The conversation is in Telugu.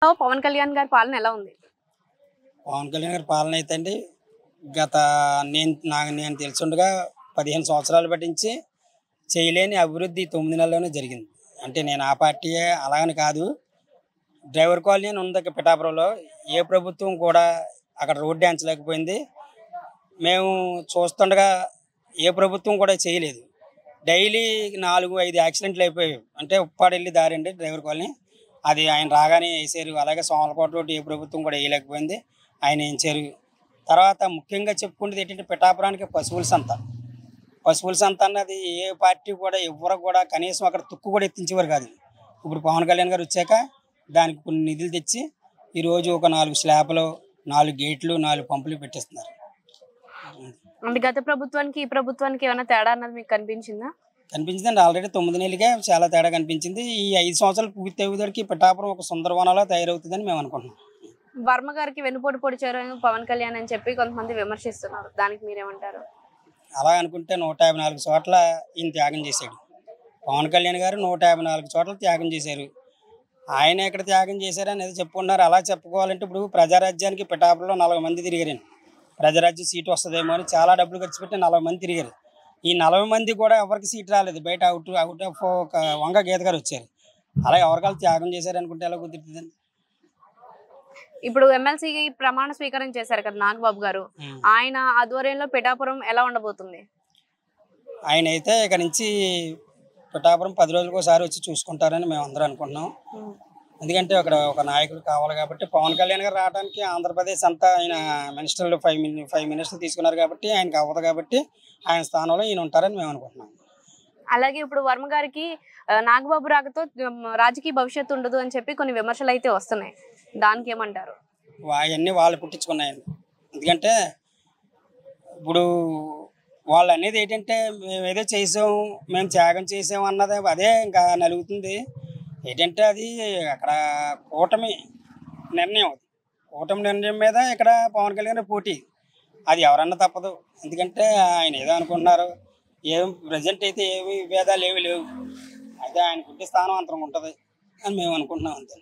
పవన్ కళ్యాణ్ గారి పాలన ఎలా ఉంది? పవన్ కళ్యాణ్ గారి పాలన అయితే అండి గత నేను తెలుసుండగా 15 సంవత్సరాలు పట్టించి చేయలేని అభివృద్ధి 9 నెలల్లోనే జరిగింది. అంటే నేను ఆ పార్టీయే అలాగని కాదు. డ్రైవర్ కాలనీ అని ఉంది పిఠాపురంలో. ఏ ప్రభుత్వం కూడా అక్కడ రోడ్డు వేయించలేకపోయింది. మేము చూస్తుండగా ఏ ప్రభుత్వం కూడా చేయలేదు. డైలీ 4, 5 యాక్సిడెంట్లు అయిపోయాయి. అంటే ఉప్పాడు వెళ్ళి దారి అండి డ్రైవర్ కాలనీ. అది ఆయన రాగానే వేసారు. అలాగే సోమలకోట రోడ్డు ఏ ప్రభుత్వం కూడా వేయలేకపోయింది. ఆయన వేయించారు. తర్వాత ముఖ్యంగా చెప్పుకునేది ఏంటంటే పిఠాపురానికి పశువుల సంత అన్నది ఏ పార్టీ కూడా ఎవరు కూడా కనీసం అక్కడ తుక్కు కూడా ఎత్తించేవారు కాదు. ఇప్పుడు పవన్ కళ్యాణ్ గారు వచ్చాక దానికి కొన్ని నిధులు తెచ్చి ఈరోజు ఒక 4 స్లాబ్లు, 4 గేట్లు, 4 పంపులు పెట్టిస్తున్నారు. అంటే గత ప్రభుత్వానికి ఈ ప్రభుత్వానికి ఏమైనా తేడా అన్నది మీకు కనిపించిందా? కనిపించిందండి. ఆల్రెడీ 9 నెలలుగా చాలా తేడా కనిపించింది. ఈ 5 సంవత్సరాలు పూర్తి అయ్యేసరికి పిఠాపురం ఒక సుందరవనంలా తయారవుతుందని మేము అనుకుంటున్నాం. వర్మ గారికి వెన్నుపోటు పొడిచారు పవన్ కళ్యాణ్ అని చెప్పి కొంతమంది విమర్శిస్తున్నారు. దానికి మీరేమంటారు? అలా అనుకుంటే 154 చోట్ల ఈయన త్యాగం చేశాడు. పవన్ కళ్యాణ్ గారు 154 చోట్ల త్యాగం చేశారు. ఆయన ఎక్కడ త్యాగం చేశారు అనేది చెప్పుకున్నారు. అలా చెప్పుకోవాలంటే ఇప్పుడు ప్రజారాజ్యానికి పిఠాపురంలో 40 మంది తిరిగారండి. ప్రజారాజ్యం సీటు వస్తుందేమో అని చాలా డబ్బులు ఖర్చు పెట్టి 40 మంది తిరిగారు. ఈ 40 మంది కూడా ఎవరికి సీట్ రాలేదు. బయట అవుట్ ఆఫ్ ఒక వంగ గీత గారు వచ్చారు. అలా ఎవరికాలు త్యాగం చేశారు అనుకుంటే ఎలా కుదురుతుందండి? ఇప్పుడు ఎమ్మెల్సీ ప్రమాణ స్వీకారం చేశారు కదా నాగబాబు గారు. ఆయన ఆధ్వర్యంలో పిఠాపురం ఎలా ఉండబోతుంది? ఆయన అయితే ఇక నుంచి పిఠాపురం 10 రోజులకు ఒకసారి వచ్చి చూసుకుంటారని మేము అందరూ అనుకుంటున్నాం. ఎందుకంటే అక్కడ ఒక నాయకుడు కావాలి కాబట్టి పవన్ కళ్యాణ్ గారు రావడానికి ఆంధ్రప్రదేశ్ అంతా ఆయన మినిస్టర్లు 5 మినిస్టర్లు తీసుకున్నారు కాబట్టి ఆయనకు అవ్వదు కాబట్టి ఆయన స్థానంలో ఈయన ఉంటారని మేము అనుకుంటున్నాం. అలాగే ఇప్పుడు వర్మ గారికి నాగబాబు రాకతో రాజకీయ భవిష్యత్తు ఉండదు అని చెప్పి కొన్ని విమర్శలు అయితే వస్తున్నాయి. దానికి ఏమంటారు? అవన్నీ వాళ్ళు పుట్టించుకున్నాయండి. ఎందుకంటే ఇప్పుడు వాళ్ళు అనేది ఏంటంటే మేము ఏదో చేసాం, మేము త్యాగం చేసాం అన్నది అదే ఇంకా నలుగుతుంది. ఏంటంటే అది అక్కడ కూటమి నిర్ణయం. కూటమి నిర్ణయం మీద ఇక్కడ పవన్ కళ్యాణ్ పోటీ. అది ఎవరన్నా తప్పదు. ఎందుకంటే ఆయన ఏదో అనుకుంటున్నారు. ఏం ప్రజెంట్ అయితే ఏమి విభేదాలు ఏమి లేవు. అయితే ఆయనకుంటే స్థానం అంతరం ఉంటుంది అని మేము అనుకుంటున్నాం అంతే.